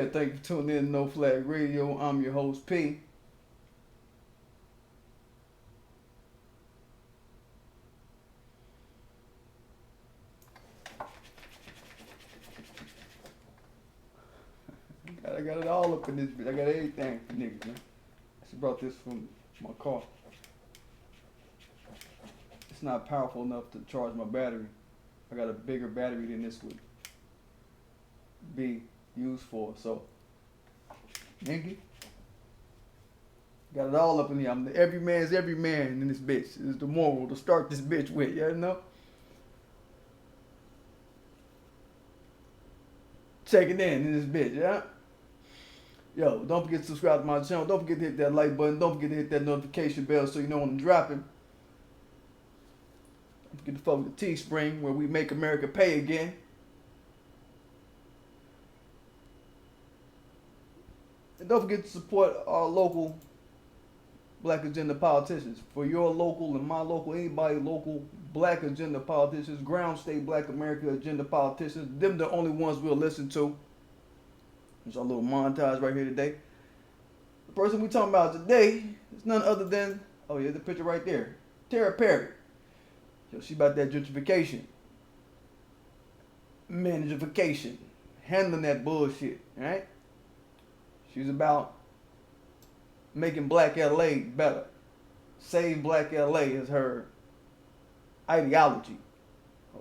thank you for tuning in to No Flag Radio. I'm your host, P. I got it all up in this bitch. I got everything for niggas, man. I just brought this from my car. It's not powerful enough to charge my battery. I got a bigger battery than this would be used for. So, nigga, got it all up in here. Every man's every man in this bitch. This is the moral to start this bitch with. You know? Check it in this bitch, yeah? Yo, don't forget to subscribe to my channel. Don't forget to hit that like button. Don't forget to hit that notification bell so you know when I'm dropping. Don't forget to follow the Teespring where we make America pay again. And don't forget to support our local Black agenda politicians. For your local and my local, anybody local Black agenda politicians, ground state Black America agenda politicians, them the only ones we'll listen to. There's our little montage right here today. The person we talking about today is none other than, oh yeah, the picture right there, Tara Perry. Yo, she about that gentrification, managification, handling that bullshit, right? She's about making Black LA better. Save Black LA is her ideology.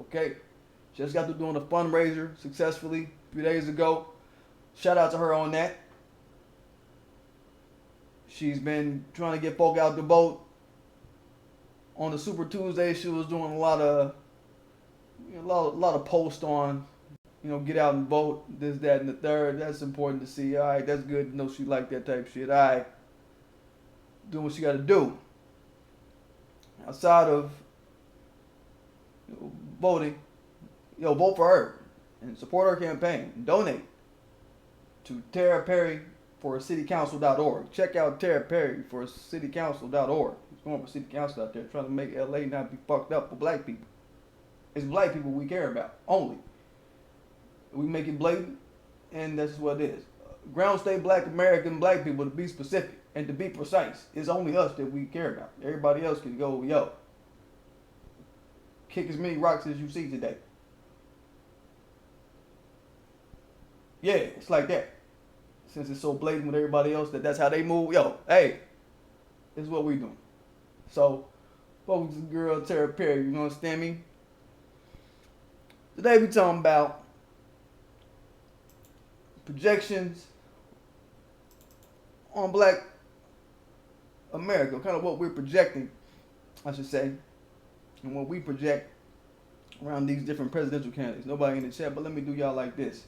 Okay? Just got to doing a fundraiser successfully a few days ago. Shout out to her on that. She's been trying to get folk out the vote. On the Super Tuesday, she was doing a lot of posts on, get out and vote, this, that, and the third. That's important to see. All right, that's good to know she like that type of shit. All right, doing what she got to do. Outside of voting, vote for her and support her campaign. Donate to Tara Perry for citycouncil.org. Check out Tara Perry for citycouncil.org. He's going for city council out there, trying to make LA not be fucked up for Black people. It's Black people we care about only. We make it blatant, and that's what it is. Ground state Black American Black people, to be specific and to be precise, it's only us that we care about. Everybody else can go, kick as many rocks as you see today. Yeah, it's like that. Since it's so blatant with everybody else that's how they move, hey, this is what we doing. So, focus on girl Tara Perry, you understand me? Today we talking about projections on Black America, kind of what we're projecting, I should say, and what we project around these different presidential candidates. Nobody in the chat, but let me do y'all like this.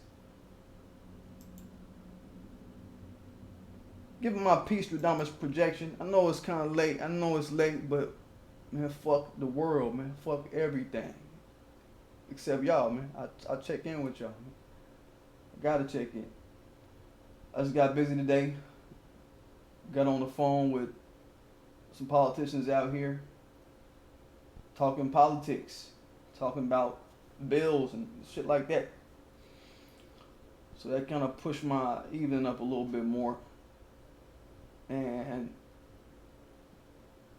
Give my P-Stradamus projection. I know it's kind of late. I know it's late, but man, fuck the world, man. Fuck everything. Except y'all, man. I check in with y'all, man. I gotta check in. I just got busy today. Got on the phone with some politicians out here. Talking politics. Talking about bills and shit like that. So that kind of pushed my evening up a little bit more. And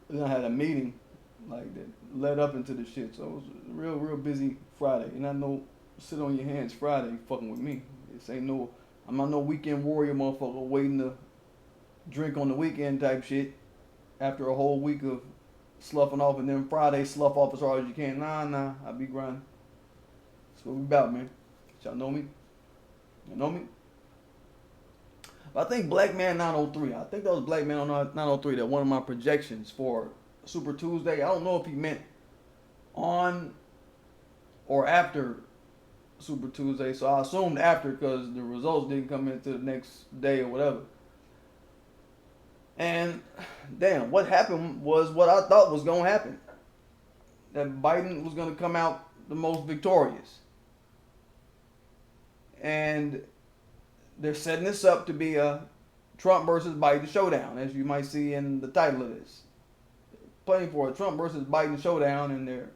then I had a meeting like that led up into the shit. So it was a real busy Friday. And I know sit on your hands Friday fucking with me. I'm not no weekend warrior motherfucker waiting to drink on the weekend type shit after a whole week of sloughing off and then Friday slough off as hard as you can. Nah, I be grinding. That's what we about, man. Y'all know me? You know me? I think Black Man 903. I think that was Black Man 903. That one of my projections for Super Tuesday. I don't know if he meant on or after Super Tuesday. So I assumed after because the results didn't come into the next day or whatever. And damn, what happened was what I thought was going to happen. That Biden was going to come out the most victorious. And they're setting this up to be a Trump versus Biden showdown, as you might see in the title of this. Playing for a Trump versus Biden showdown, and they're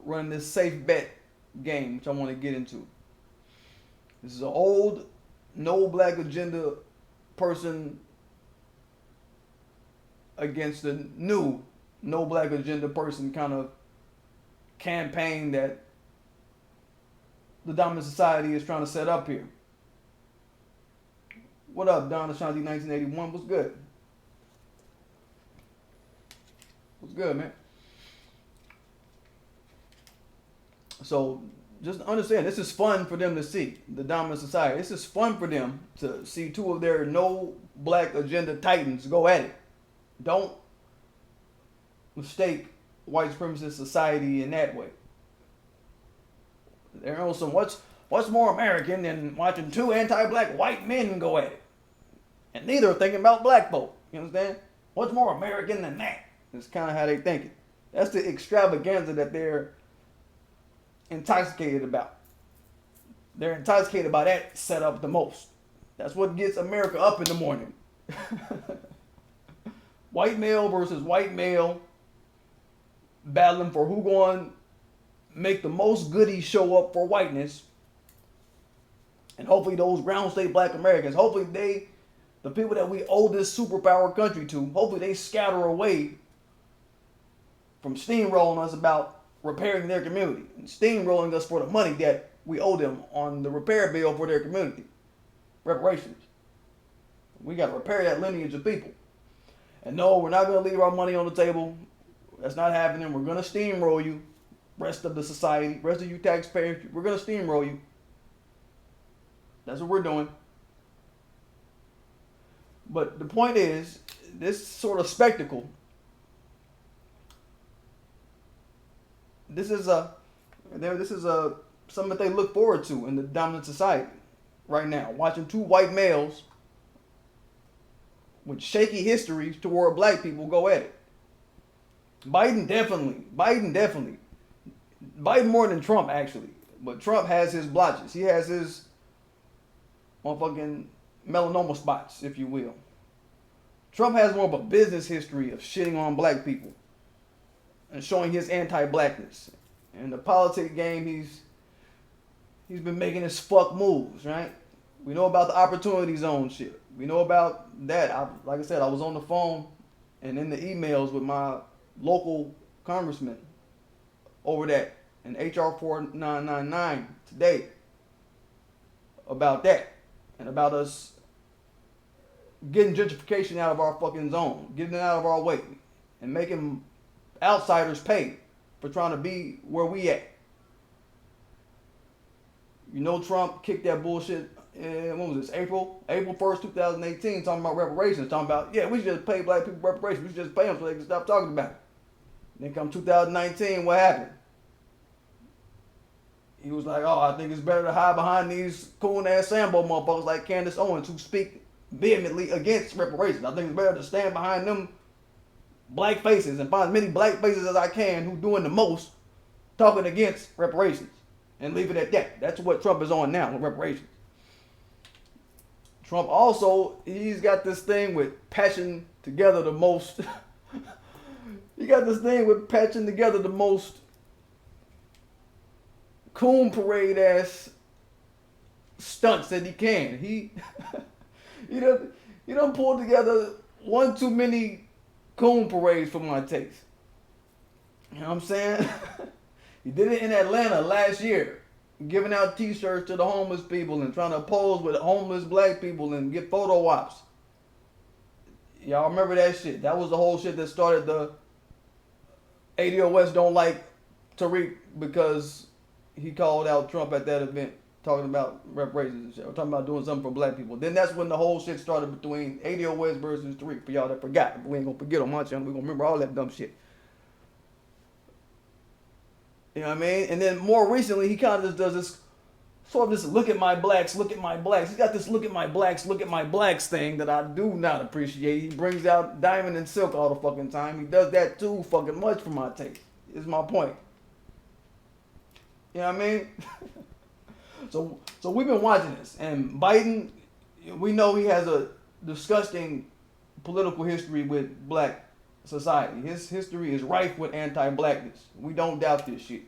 running this safe bet game, which I want to get into. This is an old no black agenda person against the new no black agenda person kind of campaign that the dominant society is trying to set up here. What up, Don Ashanti 1981? What's good? What's good, man? So just understand, this is fun for them to see, the dominant society. This is fun for them to see two of their no black agenda titans go at it. Don't mistake white supremacist society in that way. They're on some what's more American than watching two anti-black white men go at it. And neither are thinking about black folk. You understand? What's more American than that? That's kind of how they think it. That's the extravaganza that they're intoxicated about. They're intoxicated by that setup the most. That's what gets America up in the morning. White male versus white male battling for who going to make the most goodies show up for whiteness. And hopefully those ground state black Americans, hopefully they, the people that we owe this superpower country to, hopefully they scatter away from steamrolling us about repairing their community and steamrolling us for the money that we owe them on the repair bill for their community. Reparations. We got to repair that lineage of people. And no, we're not going to leave our money on the table. That's not happening. We're going to steamroll you. Rest of the society, rest of you taxpayers, we're going to steamroll you. That's what we're doing. But the point is, this sort of spectacle, this is something that they look forward to in the dominant society right now. Watching two white males with shaky histories toward black people go at it. Biden definitely. Biden more than Trump, actually. But Trump has his blotches. He has his motherfucking melanoma spots, if you will. Trump has more of a business history of shitting on black people and showing his anti-blackness. In the politics game, he's been making his fuck moves, right? We know about the opportunity zone shit. We know about that. Like I said, I was on the phone and in the emails with my local congressman over that in HR 4999 today about that and about us getting gentrification out of our fucking zone, getting it out of our way and making outsiders pay for trying to be where we at. You know, Trump kicked that bullshit in, when was this, April 1st, 2018, talking about reparations, talking about, yeah, we should just pay black people reparations. We should just pay them so they can stop talking about it. Then come 2019, what happened? He was like, oh, I think it's better to hide behind these coon-ass Sambo motherfuckers like Candace Owens who speak vehemently against reparations. I think it's better to stand behind them black faces and find as many black faces as I can who doing the most talking against reparations and leave it at that. That's what Trump is on now with reparations. Trump also, he's got this thing with patching together the most he got this thing with patching together the most coon parade ass stunts that he can. He done pulled together one too many coon parades for my taste. You know what I'm saying? He did it in Atlanta last year, giving out t-shirts to the homeless people and trying to pose with homeless black people and get photo ops. Y'all remember that shit? That was the whole shit that started the ADO West don't like Tariq because he called out Trump at that event talking about reparations and shit. We're talking about doing something for black people. Then that's when the whole shit started between ADO West versus Tariq. For y'all that forgot. We ain't gonna forget on my channel. We're gonna remember all that dumb shit. You know what I mean? And then more recently, he kind of just does this sort of this look at my blacks, look at my blacks. He's got this look at my blacks thing that I do not appreciate. He brings out Diamond and Silk all the fucking time. He does that too fucking much for my taste. Is my point. You know what I mean? So we've been watching this. And Biden, we know he has a disgusting political history with black society. His history is rife with anti-blackness. We don't doubt this shit.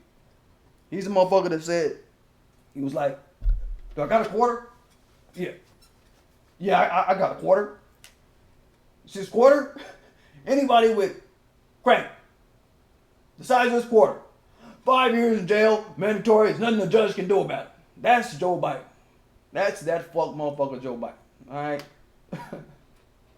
He's a motherfucker that said, he was like, do I got a quarter? Yeah. Yeah, I got a quarter. 6 quarter. Anybody with crank the size of this quarter, 5 years in jail, mandatory. There's nothing the judge can do about it. That's Joe Biden. That's that fuck motherfucker Joe Biden. All right.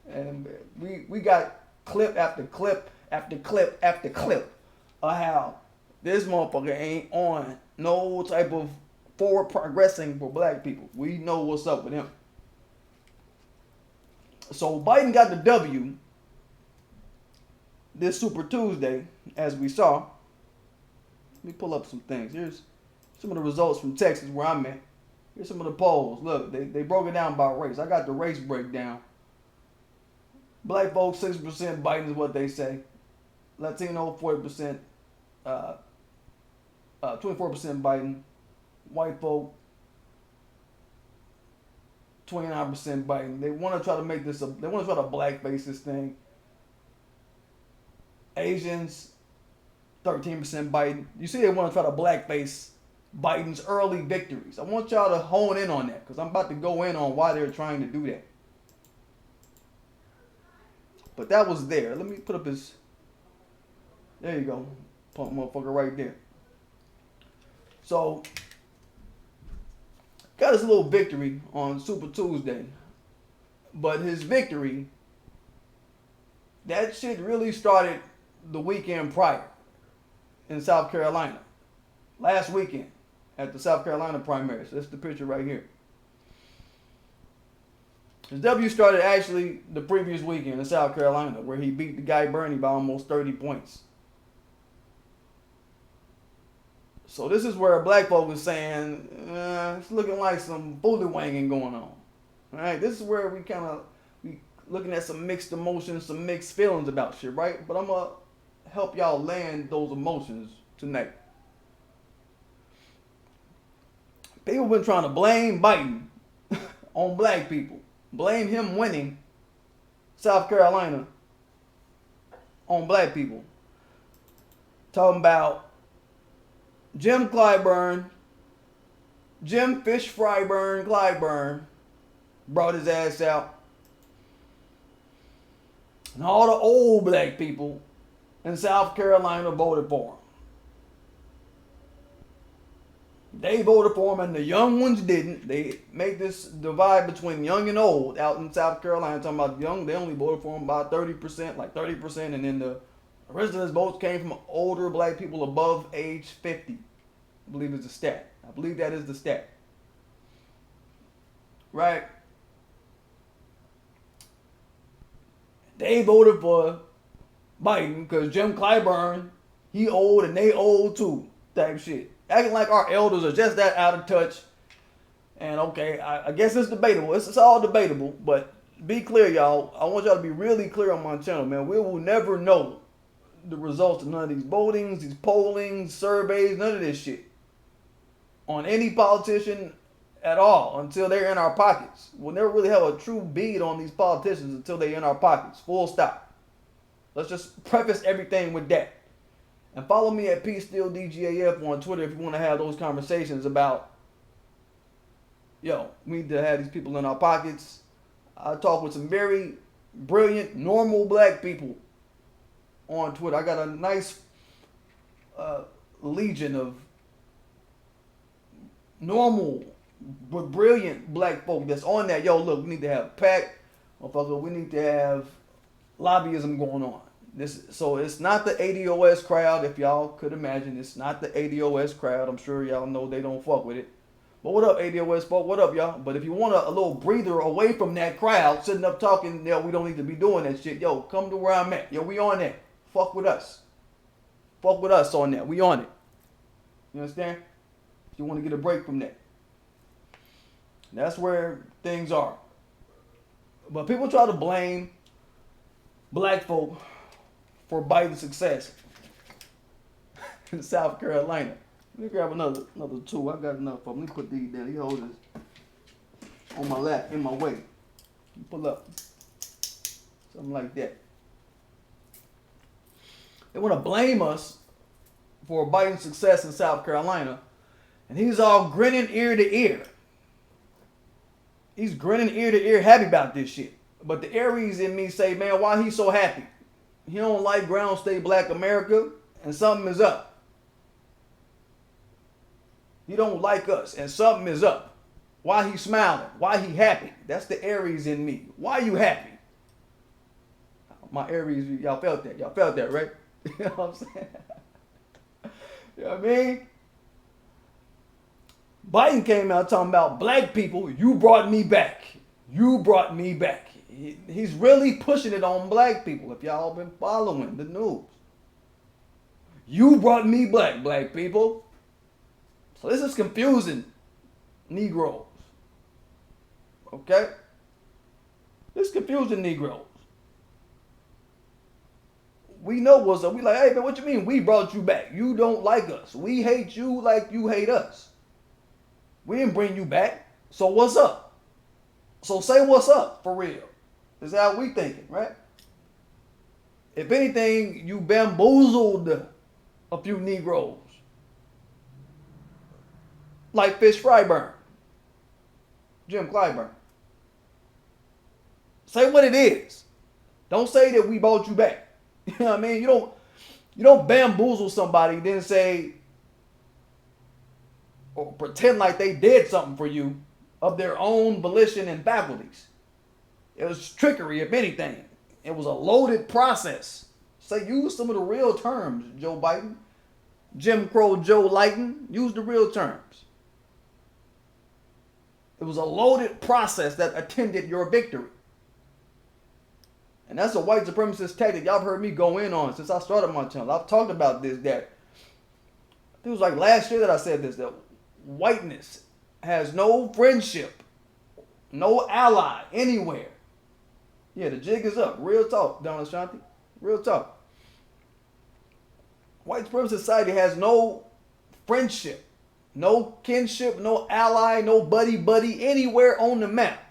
And we got clip after clip after clip after clip of how this motherfucker ain't on no type of forward progressing for black people. We know what's up with him. So Biden got the W this Super Tuesday, as we saw. Let me pull up some things. Here's some of the results from Texas where I'm at. Here's some of the polls. Look, they broke it down by race. I got the race breakdown. Black folks, 6% Biden is what they say. Latino, 40%, 24% Biden. White folk, 29% Biden. They want to try to make this they want to try to blackface this thing. Asians, 13% Biden. You see they want to try to blackface Biden's early victories. I want y'all to hone in on that because I'm about to go in on why they're trying to do that. But that was there. Let me put up his... There you go. Pump motherfucker right there. So, got his little victory on Super Tuesday. But his victory, that shit really started the weekend prior in South Carolina. Last weekend at the South Carolina primaries. That's the picture right here. His W started actually the previous weekend in South Carolina where he beat the guy Bernie by almost 30 points. So this is where black folk is saying, it's looking like some bullywanging going on. All right, this is where we looking at some mixed emotions, some mixed feelings about shit, right? But I'm going to help y'all land those emotions tonight. People been trying to blame Biden on black people. Blame him winning South Carolina on black people. Talking about Jim Clyburn, Jim Fish Fryburn Clyburn brought his ass out. And all the old black people in South Carolina voted for him. They voted for him and the young ones didn't. They made this divide between young and old out in South Carolina. Talking about young, they only voted for him about 30%, like 30%. And then the rest of his votes came from older black people above age 50. I believe it's a stat. I believe that is the stat. Right? They voted for Biden because Jim Clyburn, he old and they old too, type shit. Acting like our elders are just that out of touch. And okay, I guess it's debatable. It's all debatable, but be clear, y'all. I want y'all to be really clear on my channel, man. We will never know the results of none of these votings, these pollings, surveys, none of this shit on any politician at all until they're in our pockets. We'll never really have a true bead on these politicians until they're in our pockets. Full stop. Let's just preface everything with that. And follow me at PDGAF on Twitter if you want to have those conversations about, we need to have these people in our pockets. I talk with some very brilliant, normal black people on Twitter. I got a nice legion of normal but brilliant black folk that's on that. Look, we need to have PAC. Motherfucker, we need to have lobbyism going on. So it's not the ADOS crowd, if y'all could imagine. It's not the ADOS crowd. I'm sure y'all know they don't fuck with it. But what up, ADOS folk? What up, y'all? But if you want a little breather away from that crowd, sitting up talking, we don't need to be doing that shit. Come to where I'm at. We on that. Fuck with us. Fuck with us on that. We on it. You understand? If you want to get a break from that. That's where things are. But people try to blame black folk for Biden's success in South Carolina. Let me grab another two. I got enough of them. Let me put these down. These holders on my lap, in my way. Pull up. Something like that. They want to blame us for Biden's success in South Carolina. And he's all grinning ear to ear. He's grinning ear to ear, happy about this shit. But the Aries in me say, man, why he so happy? He don't like ground state black America, and something is up. He don't like us, and something is up. Why he smiling? Why he happy? That's the Aries in me. Why you happy? My Aries, y'all felt that. Y'all felt that, right? You know what I'm saying? You know what I mean? Biden came out talking about black people. You brought me back. You brought me back. He's really pushing it on black people, if y'all been following the news. You brought me back, black people. So this is confusing Negroes. Okay? This is confusing Negroes. We know what's up. We like, hey man, what you mean we brought you back? You don't like us. We hate you like you hate us. We didn't bring you back. So what's up? So say what's up for real. Is how we thinking, right? If anything, you bamboozled a few Negroes. Like Fish Fryburn. Jim Clyburn. Say what it is. Don't say that we brought you back. You know what I mean? You don't bamboozle somebody, then say or pretend like they did something for you of their own volition and faculties. It was trickery, if anything. It was a loaded process. Say, use some of the real terms, Joe Biden. Jim Crow Joe Lighten. Use the real terms. It was a loaded process that attended your victory. And that's a white supremacist tactic y'all heard me go in on since I started my channel. I've talked about this, that I think it was like last year that I said this, that whiteness has no friendship, no ally anywhere. Yeah, the jig is up. Real talk, Donald Shanti. Real talk. White supremacist society has no friendship, no kinship, no ally, no buddy anywhere on the map.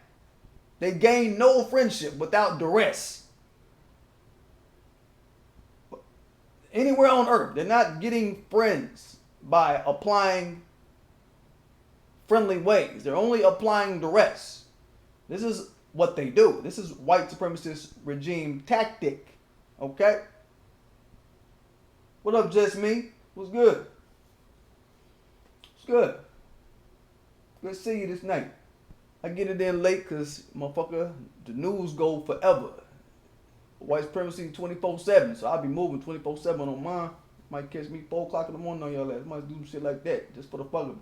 They gain no friendship without duress. Anywhere on earth, they're not getting friends by applying friendly ways. They're only applying duress. This is what they do. This is white supremacist regime tactic. Okay? What up, Just Me? What's good? What's good? Good to see you this night. I get it in late because, motherfucker, the news go forever. White supremacy 24/7, so I'll be moving 24/7 on mine. Might catch me 4 o'clock in the morning on y'all ass. Might do some shit like that, just for the fuck of it.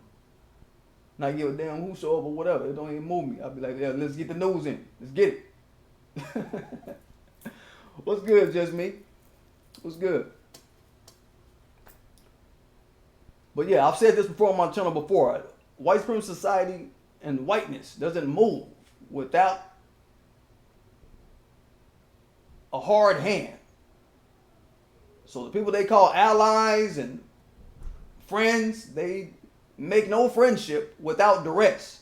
Not give a damn who show up or whatever. It don't even move me. I'll be like, yeah, let's get the news in. Let's get it. What's good, Just Me? What's good? But yeah, I've said this before on my channel before. White supremacist society and whiteness doesn't move without a hard hand. So the people they call allies and friends, they make no friendship without duress.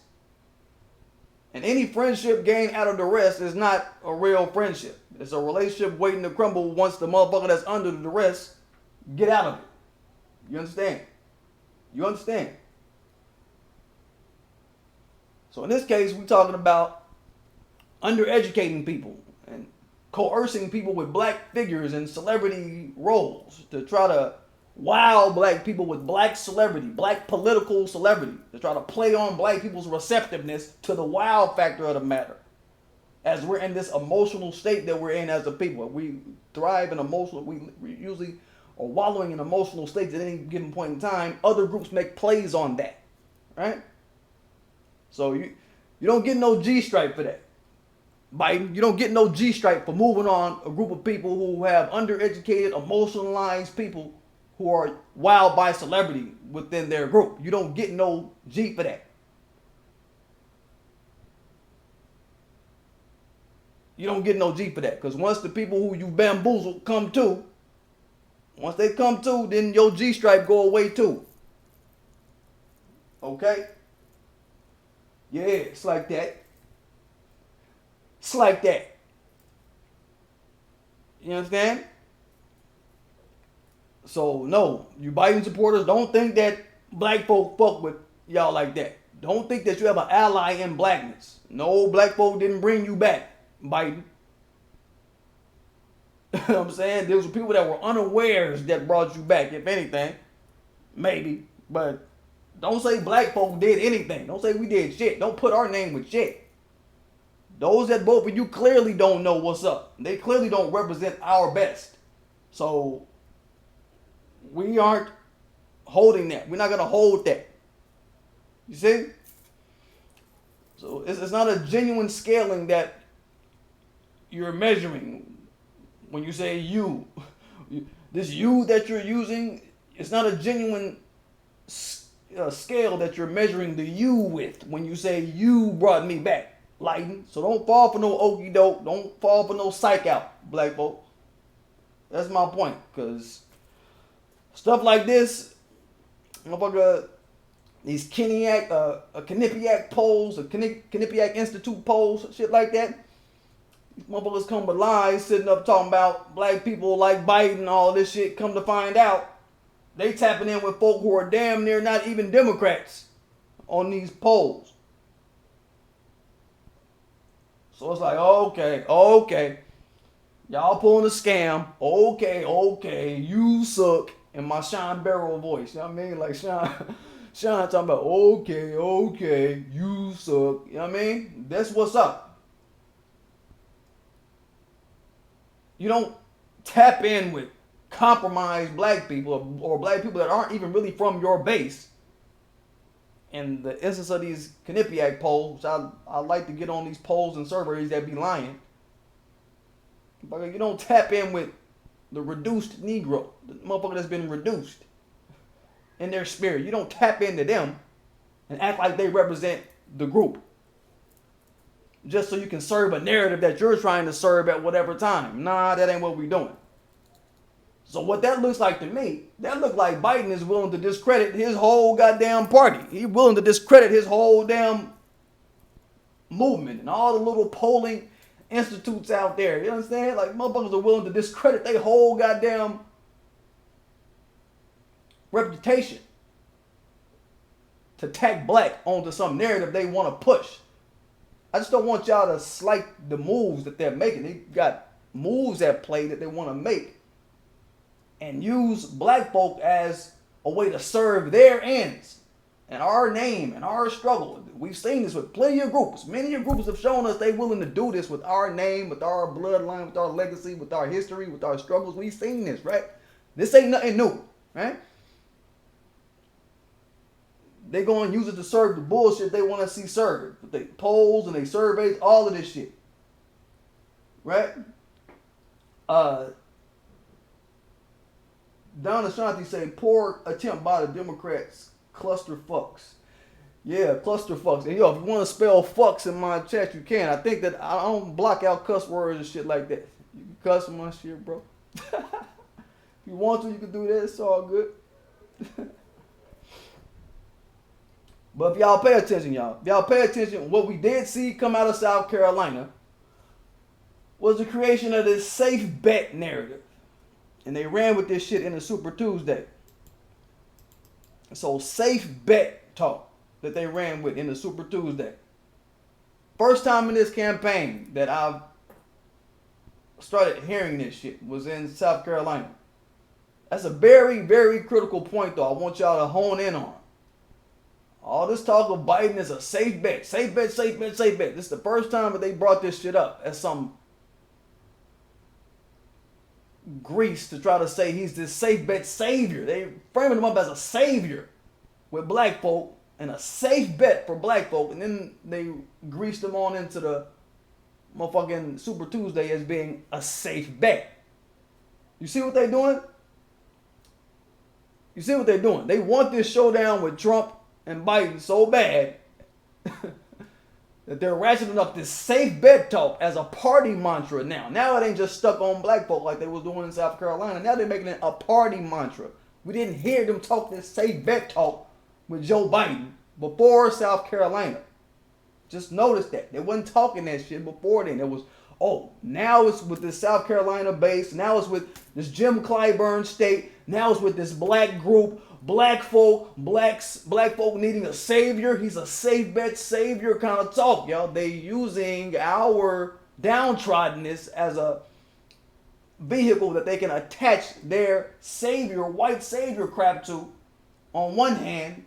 And any friendship gained out of duress is not a real friendship. It's a relationship waiting to crumble once the motherfucker that's under the duress get out of it. You understand? You understand? So in this case, we're talking about undereducating people and coercing people with black figures and celebrity roles to try to wow black people with black celebrity, black political celebrity, to try to play on black people's receptiveness to the wow factor of the matter. As we're in this emotional state that we're in as a people, we thrive in emotional, we usually are wallowing in emotional states at any given point in time. Other groups make plays on that, right? So you don't get no G-stripe for that. Biden, you don't get no G-stripe for moving on a group of people who have undereducated, emotionalized people who are wowed by celebrity within their group. You don't get no G for that. You don't get no G for that. Because once the people who you bamboozled come to, once they come to, then your G-stripe go away too. Okay? Yeah, it's like that. It's like that. You understand? So, no, you Biden supporters, don't think that black folk fuck with y'all like that. Don't think that you have an ally in blackness. No, black folk didn't bring you back, Biden. You know what I'm saying? There was people that were unawares that brought you back, if anything. Maybe. But don't say black folk did anything. Don't say we did shit. Don't put our name with shit. Those that vote for you clearly don't know what's up. They clearly don't represent our best. So we aren't holding that. We're not going to hold that. You see? So it's not a genuine scaling that you're measuring when you say you. This you that you're using, it's not a genuine scale that you're measuring the you with when you say you brought me back, Lighten. So don't fall for no okie doke. Don't fall for no psych out, black folk. That's my point. Because stuff like this, motherfucker, these Quinnipiac polls, Quinnipiac Institute polls, shit like that. These motherfuckers come with lies, sitting up talking about black people like Biden, all this shit. Come to find out, they tapping in with folk who are damn near not even Democrats on these polls. So it's like, okay. Y'all pulling a scam. Okay, you suck. In my Sean Barrow voice. You know what I mean? Like Sean talking about, okay, you suck. You know what I mean? That's what's up. You don't tap in with compromised black people or black people that aren't even really from your base. In the instance of these Quinnipiac polls, I like to get on these polls and surveys that be lying. But you don't tap in with the reduced Negro, the motherfucker that's been reduced in their spirit. You don't tap into them and act like they represent the group just so you can serve a narrative that you're trying to serve at whatever time. Nah, that ain't what we doing. So what that looks like to me, that look like Biden is willing to discredit his whole goddamn party. He's willing to discredit his whole damn movement and all the little polling institutes out there. You understand? Like, motherfuckers are willing to discredit their whole goddamn reputation to tack black onto some narrative they want to push. I just don't want y'all to slight the moves that they're making. They got moves at play that they want to make and use black folk as a way to serve their ends and our name and our struggle. We've seen this with plenty of groups. Many of groups have shown us they're willing to do this with our name, with our bloodline, with our legacy, with our history, with our struggles. We've seen this, right? This ain't nothing new, right? They're going to use it to serve the bullshit they want to see served. They polls and they surveys, all of this shit. Right? Don Ashanti say, poor attempt by the Democrats, cluster fucks. Yeah, cluster fucks. And yo, if you want to spell fucks in my chat, you can. I think that I don't block out cuss words and shit like that. You can cuss in my shit, bro. If you want to, you can do that. It's all good. But if y'all pay attention, what we did see come out of South Carolina was the creation of this safe bet narrative. And they ran with this shit in the Super Tuesday. So safe bet talk that they ran with in the Super Tuesday. First time in this campaign that I've started hearing this shit was in South Carolina. That's a very, very critical point though I want y'all to hone in on. All this talk of Biden is a safe bet. Safe bet. This is the first time that they brought this shit up as some grease to try to say he's this safe bet savior. They framing him up as a savior with black folk and a safe bet for black folk. And then they greased him on into the motherfucking Super Tuesday as being a safe bet. You see what they're doing? They want this showdown with Trump and Biden so bad that they're ratcheting up this safe bet talk as a party mantra now. Now it ain't just stuck on black folk like they was doing in South Carolina. Now they're making it a party mantra. We didn't hear them talk this safe bet talk with Joe Biden before South Carolina. Just notice that. They wasn't talking that shit before then. It was, now it's with this South Carolina base. Now it's with this Jim Clyburn state. Now it's with this black group, black folk needing a savior. He's a safe bet savior kind of talk, y'all. They using our downtroddenness as a vehicle that they can attach their savior, white savior crap to on one hand,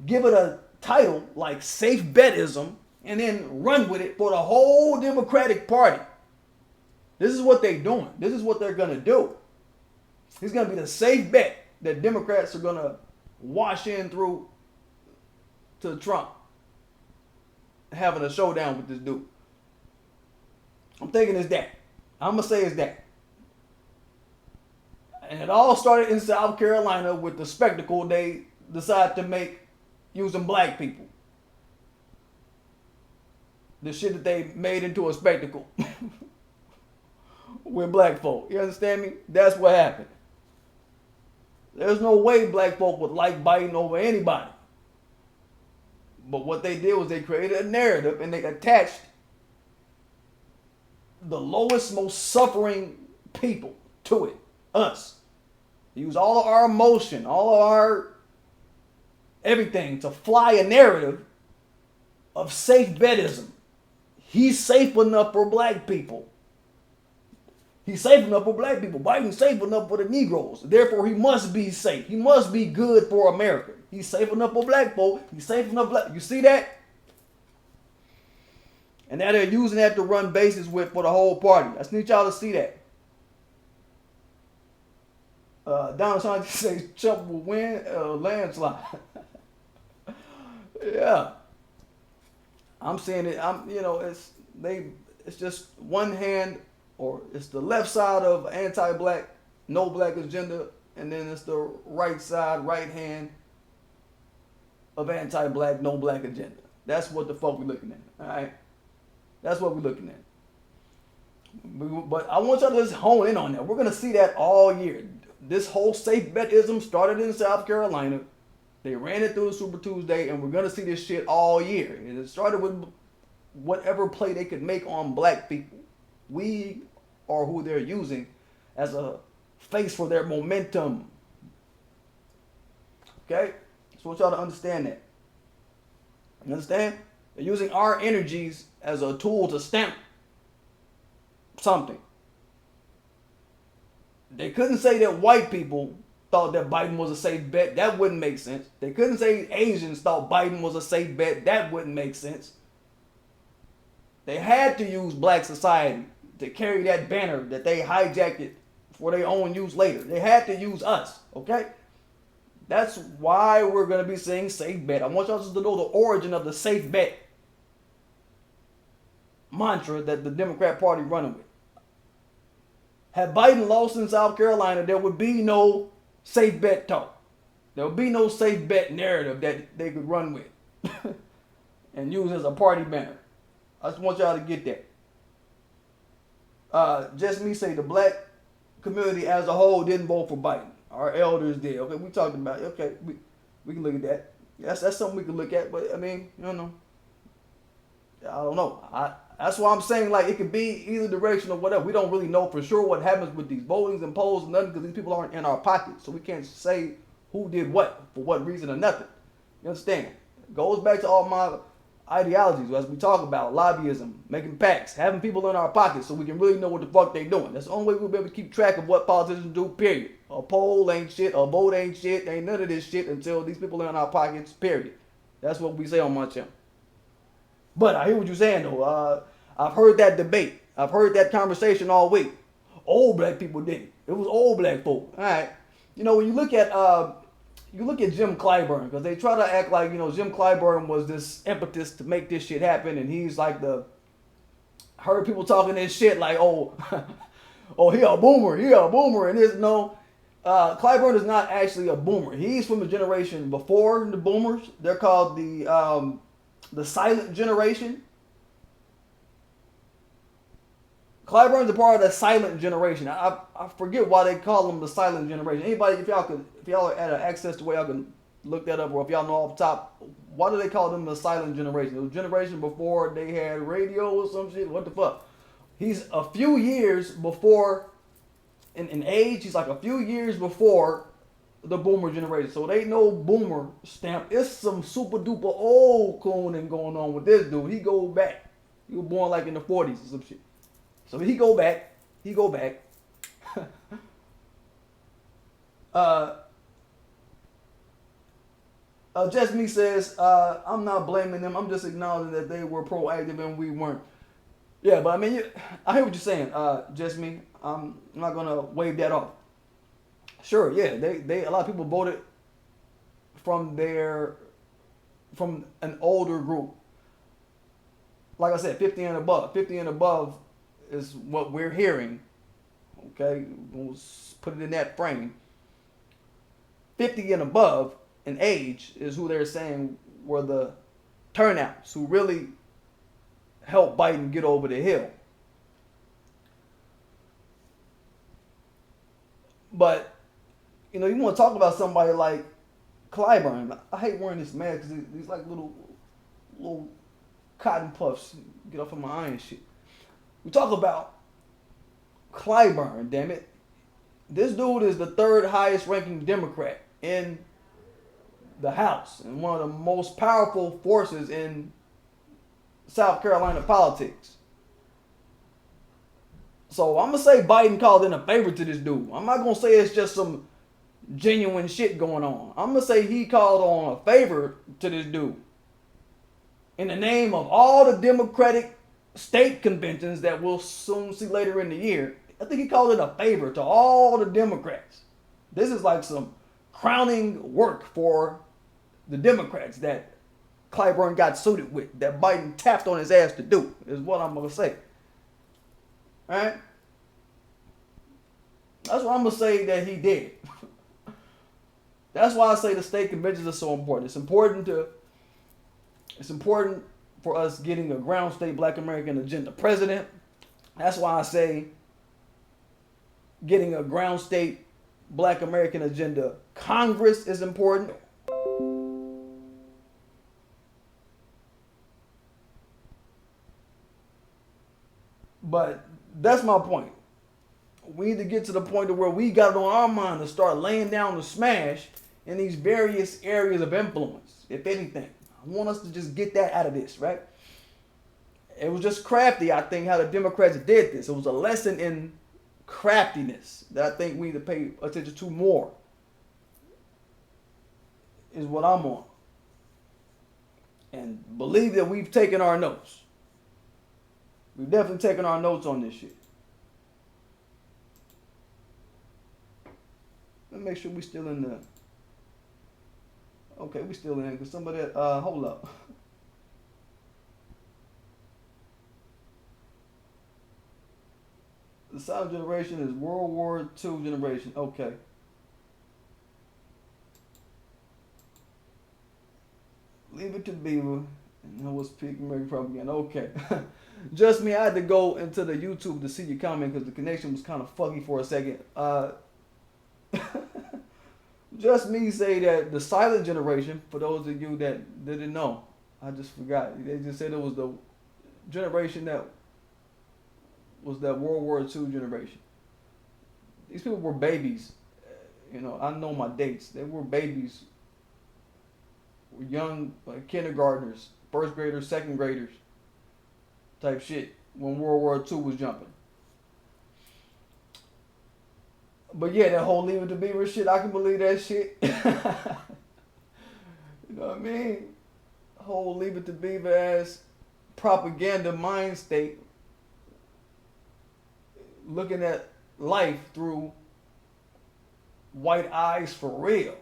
give it a title like safe betism, and then run with it for the whole Democratic Party. This is what they're doing. This is what they're going to do. He's going to be the safe bet that Democrats are going to wash in through to Trump having a showdown with this dude. I'm thinking it's that. I'm going to say it's that. And it all started in South Carolina with the spectacle they decided to make using black people. The shit that they made into a spectacle with black folk. You understand me? That's what happened. There's no way black folk would like Biden over anybody. But what they did was they created a narrative and they attached the lowest, most suffering people to it. Us. Use all of our emotion, all of our everything to fly a narrative of safe betism. He's safe enough for black people. He's safe enough for black people. Biden's safe enough for the Negroes. Therefore, he must be safe. He must be good for America. He's safe enough for black folk. He's safe enough for black. You see that? And now they're using that to run bases with for the whole party. I just need y'all to see that. Donald Trump says Trump will win landslide. Yeah, I'm saying it. It's just one hand, or it's the left side of anti-black, no black agenda, and then it's the right side, right hand of anti-black, no black agenda. That's what the fuck we're looking at. All right, that's what we're looking at. But I want y'all to just hone in on that. We're gonna see that all year. This whole safe betism started in South Carolina. They ran it through the Super Tuesday, and we're going to see this shit all year. And it started with whatever play they could make on black people. We are who they're using as a face for their momentum. Okay? Just want y'all to understand that. You understand? They're using our energies as a tool to stamp something. They couldn't say that white people thought that Biden was a safe bet. That wouldn't make sense. They couldn't say Asians thought Biden was a safe bet. That wouldn't make sense. They had to use black society to carry that banner that they hijacked it for their own use later. They had to use us, okay? That's why we're going to be saying safe bet. I want y'all just to know the origin of the safe bet mantra that the Democrat Party running with. Had Biden lost in South Carolina, there would be no safe bet talk. There would be no safe bet narrative that they could run with and use as a party banner. I just want y'all to get that. Just me say the black community as a whole didn't vote for Biden. Our elders did. Okay, we talked about it. Okay, we can look at that. That's something we can look at. But I mean, I don't know. That's why I'm saying, like, it could be either direction or whatever. We don't really know for sure what happens with these votings and polls and nothing, because these people aren't in our pockets. So we can't say who did what, for what reason or nothing. You understand? It goes back to all my ideologies, as we talk about lobbyism, making pacts, having people in our pockets so we can really know what the fuck they doing. That's the only way we'll be able to keep track of what politicians do, period. A poll ain't shit, a vote ain't shit, ain't none of this shit until these people are in our pockets, period. That's what we say on my channel. But I hear what you're saying, though. I've heard that debate. I've heard that conversation all week. Old black people did it. It was old black folk. All right. You know, when you look at Jim Clyburn, because they try to act like, Jim Clyburn was this impetus to make this shit happen, and he's like I heard people talking this shit like, oh, he a boomer, and there's no. Clyburn is not actually a boomer. He's from the generation before the boomers. They're called the silent generation. Clyburn's a part of the silent generation. I forget why they call them the silent generation. Anybody, if y'all are at access to where y'all can look that up, or if y'all know off the top, why do they call them the silent generation? It was a generation before they had radio or some shit. What the fuck? He's a few years before in age, he's like a few years before the boomer generation. So it ain't no boomer stamp. It's some super duper old cooning going on with this dude. He go back. He was born like in the 40s or some shit. So he go back. Just me says, I'm not blaming them. I'm just acknowledging that they were proactive and we weren't. Yeah, but I mean, I hear what you're saying, just me. I'm not gonna wave that off. Sure, yeah, they a lot of people voted from an older group. Like I said, 50 and above. 50 and above is what we're hearing. Okay, we'll put it in that frame. 50 and above in age is who they're saying were the turnouts who really helped Biden get over the hill. But, you know, you want to talk about somebody like Clyburn. I hate wearing this mask because these like little cotton puffs get off of my eye and shit. We talk about Clyburn, damn it. This dude is the third highest ranking Democrat in the House and one of the most powerful forces in South Carolina politics. So I'm going to say Biden called in a favor to this dude. I'm not going to say it's just some genuine shit going on. I'm going to say he called on a favor to this dude. In the name of all the Democratic state conventions that we'll soon see later in the year, I think he called it a favor to all the Democrats. This is like some crowning work for the Democrats that Clyburn got suited with, that Biden tapped on his ass to do, is what I'm going to say. All right? That's what I'm going to say that he did. That's why I say the state conventions are so important. It's important for us getting a ground state Black American agenda president. That's why I say getting a ground state Black American agenda Congress is important. But that's my point. We need to get to the point to where we got it on our mind to start laying down the smash in these various areas of influence, if anything. I want us to just get that out of this, right? It was just crafty, I think, how the Democrats did this. It was a lesson in craftiness that I think we need to pay attention to more, is what I'm on. And believe that we've taken our notes. We've definitely taken our notes on this shit. Let me make sure we still in the... Okay, we still in, because somebody... hold up. The silent generation is World War II generation. Okay. Leave it to Beaver. And that was peak American propaganda. Okay. Just me, I had to go into the YouTube to see your comment because the connection was kind of fuggy for a second. Just me say that the silent generation, for those of you that didn't know, I just forgot. They just said it was the generation that was that World War II generation. These people were babies. You know, I know my dates. They were babies. Were young, like kindergartners, first graders, second graders type shit when World War II was jumping. But yeah, that whole Leave It to Beaver shit, I can believe that shit. You know what I mean? Whole Leave It to Beaver ass propaganda mind state, looking at life through white eyes for real.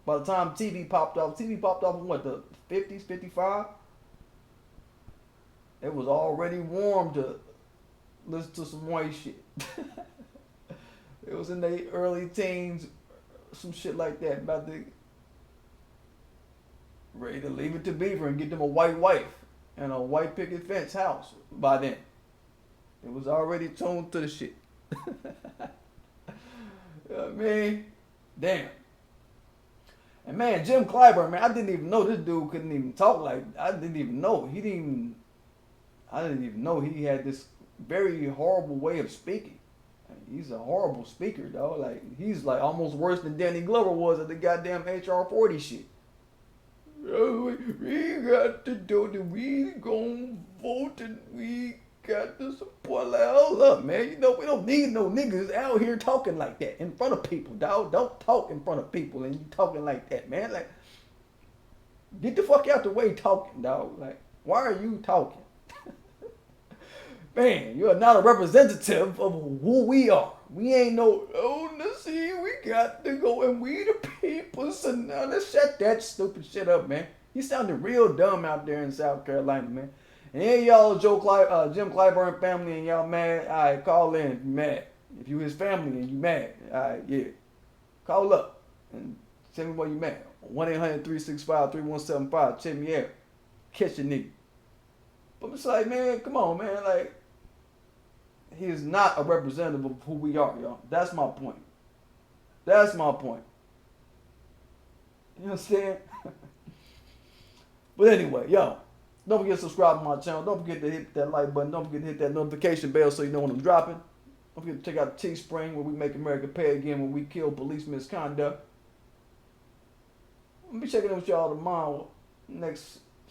By the time TV popped off in what, the 50s, 55? It was already warm to listen to some white shit. It was in the early teens, some shit like that, about to ready to leave it to Beaver and get them a white wife and a white picket fence house by then. It was already tuned to the shit. You know what I mean? Damn. And man, Jim Clyburn, man, I didn't even know this dude couldn't even talk like, I didn't even know he had this very horrible way of speaking. He's a horrible speaker, dog. Like, he's like almost worse than Danny Glover was at the goddamn HR 40 shit. We got to do the, we gon' vote and we got to support. Like, hold up, man. You know, we don't need no niggas out here talking like that in front of people, dog. Don't talk in front of people and you talking like that, man. Like, get the fuck out the way talking, dog. Like, why are you talking? Man, you're not a representative of who we are. We ain't no, oh, let's see, we got to go and we the people. So now let's shut that stupid shit up, man. You sounded real dumb out there in South Carolina, man. And yeah, y'all Jim Clyburn family and y'all mad, all right, call in if you mad. If you his family and you mad, all right, yeah. Call up and tell me why you mad. 1-800-365-3175. Check me out. Catch a nigga. But it's like, man, come on, man. Like, he is not a representative of who we are, y'all. That's my point. That's my point. You understand? But anyway, yo, don't forget to subscribe to my channel. Don't forget to hit that like button. Don't forget to hit that notification bell so you know when I'm dropping. Don't forget to check out Teespring, where we make America pay again when we kill police misconduct. I'll be checking in with y'all tomorrow.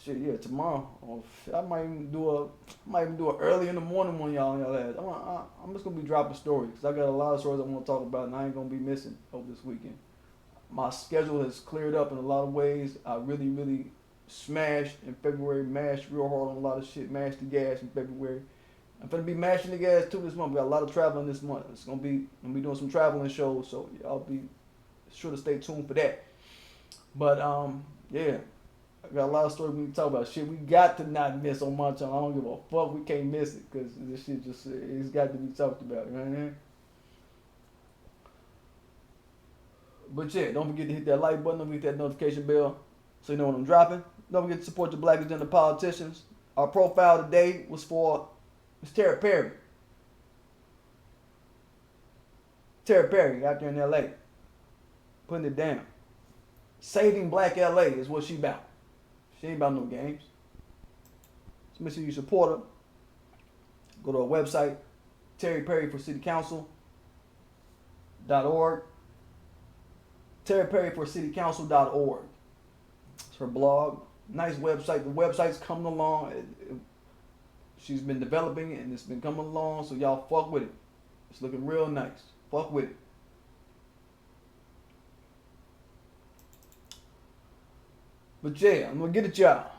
Tomorrow. I might even do it early in the morning when y'all ass. I'm just gonna be dropping stories because I got a lot of stories I want to talk about and I ain't gonna be missing over this weekend. My schedule has cleared up in a lot of ways. I really smashed in February, mashed real hard on a lot of shit, mashed the gas in February. I'm gonna be mashing the gas too this month. We got a lot of traveling this month. I'm gonna be doing some traveling shows, so y'all be sure to stay tuned for that. But yeah. I got a lot of stories we can talk about. Shit we got to not miss on my channel. I don't give a fuck. We can't miss it because this shit just, it's got to be talked about. You know what I mean? But yeah, don't forget to hit that like button. Don't forget that notification bell so you know when I'm dropping. Don't forget to support the Black Agenda politicians. Our profile today was for Terry Perry. Terry Perry out there in LA. Putting it down. Saving Black LA is what she about. She ain't about no games. So make sure you support her. Go to our website, terryperryforcitycouncil.org. terryperryforcitycouncil.org. It's her blog. Nice website. The website's coming along. She's been developing it and it's been coming along, so y'all fuck with it. It's looking real nice. Fuck with it. But yeah, I'm gonna get at y'all.